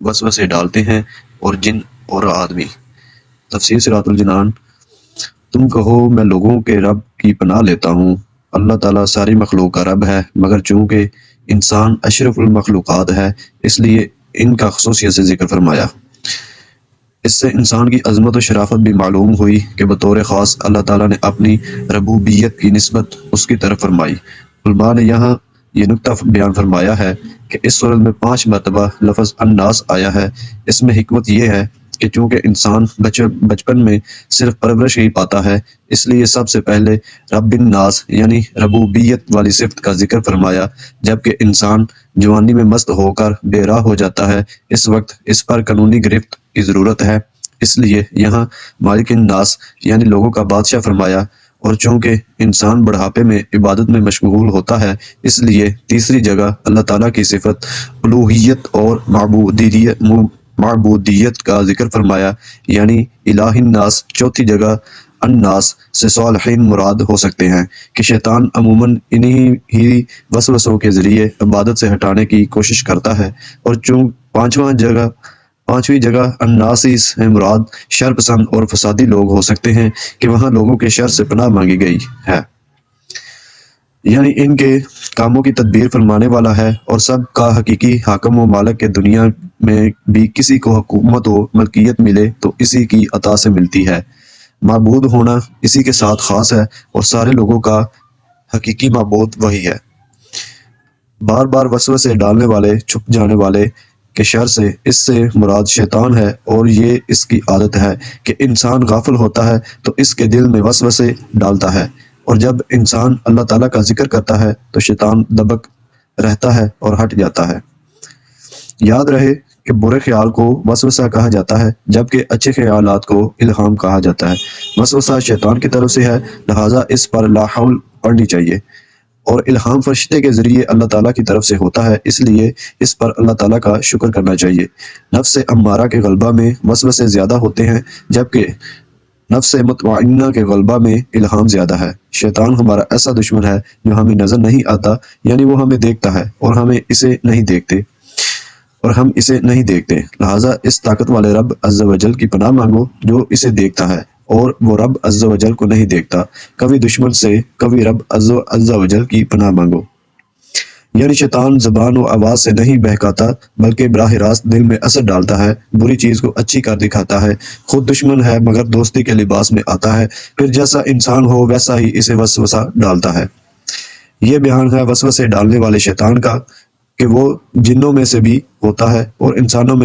وسوسے ڈالتے ہیں اور جن اور آدمی۔ تفسیر صراط الجنان۔ تم کہو میں لوگوں کے رب کی پناہ لیتا ہوں۔ اللہ تعالیٰ ساری مخلوق کا رب ہے، مگر چونکہ انسان اشرف المخلوقات ہے اس لیے ان کا خصوصیت سے ذکر فرمایا۔ اس سے انسان کی عظمت و شرافت بھی معلوم ہوئی کہ بطور خاص اللہ تعالیٰ نے اپنی ربوبیت کی نسبت اس کی طرف فرمائی۔ علماء نے یہاں یہ نکتہ بیان فرمایا ہے کہ اس صورت میں 5 مرتبہ لفظ الناس آیا ہے۔ اس میں حکمت یہ ہے کہ چونکہ انسان بچپن میں صرف پرورش ہی پاتا ہے، اس لیے سب سے پہلے رب الناس یعنی ربوبیت والی صفت کا ذکر فرمایا۔ جبکہ انسان جوانی میں مست ہو کر بے راہ ہو جاتا ہے، اس وقت اس پر قانونی گرفت کی ضرورت ہے، اس لیے یہاں مالک الناس یعنی لوگوں کا بادشاہ فرمایا۔ اور چونکہ انسان بڑھاپے میں عبادت میں مشغول ہوتا ہے، اس لیے تیسری جگہ اللہ تعالیٰ کی صفت الوہیت اور معبودیت کا ذکر فرمایا، یعنی الہ الناس۔ چوتھی جگہ الناس سے صالحین مراد ہو سکتے ہیں کہ شیطان عموماً انہی ہی وسوسوں کے ذریعے عبادت سے ہٹانے کی کوشش کرتا ہے۔ اور پانچویں جگہ الناسی سے مراد شر پسند اور فسادی لوگ ہو سکتے ہیں کہ وہاں لوگوں کے شر سے پناہ مانگی گئی ہے، یعنی ان کے کاموں کی تدبیر فرمانے والا ہے۔ اور سب کا حقیقی حاکم و مالک کے دنیا میں بھی کسی کو حکومت و ملکیت ملے تو اسی کی عطا سے ملتی ہے۔ معبود ہونا اسی کے ساتھ خاص ہے اور سارے لوگوں کا حقیقی معبود وہی ہے۔ بار بار وسوسے ڈالنے والے، چھپ جانے والے کے شر سے اس سے مراد شیطان ہے، اور یہ اس کی عادت ہے کہ انسان غافل ہوتا ہے تو اس کے دل میں وسوسے ڈالتا ہے، اور جب انسان اللہ تعالیٰ کا ذکر کرتا ہے تو شیطان دبک رہتا ہے اور ہٹ جاتا ہے۔ یاد رہے کہ برے خیال کو وسوسہ کہا جاتا ہے جبکہ اچھے خیالات کو الہام کہا جاتا ہے۔ وسوسہ شیطان کی طرف سے ہے، لہٰذا اس پر لا حول پڑھنی چاہیے، اور الہام فرشتے کے ذریعے اللہ تعالیٰ کی طرف سے ہوتا ہے، اس لیے اس پر اللہ تعالیٰ کا شکر کرنا چاہیے۔ نفس امارہ کے غلبہ میں وسوسے زیادہ ہوتے ہیں، جبکہ نفس مطمئنہ کے غلبہ میں الہام زیادہ ہے۔ شیطان ہمارا ایسا دشمن ہے جو ہمیں نظر نہیں آتا، یعنی وہ ہمیں دیکھتا ہے اور ہم اسے نہیں دیکھتے، لہٰذا اس طاقت والے رب عز و جل کی پناہ مانگو جو اسے دیکھتا ہے، اور وہ رب عز و جل کو نہیں دیکھتا۔ کبھی دشمن سے، کبھی رب عز و جل کی پناہ مانگو۔ یعنی شیطان زبان و آواز سے نہیں بہکاتا بلکہ براہ راست دل میں اثر ڈالتا ہے، بری چیز کو اچھی کر دکھاتا ہے، خود دشمن ہے مگر دوستی کے لباس میں آتا ہے، پھر جیسا انسان ہو ویسا ہی اسے وسوسہ ڈالتا ہے۔ یہ بیان ہے وسوسے ڈالنے والے شیطان کا کہ وہ جنوں میں سے بھی ہوتا ہے اور انسانوں میں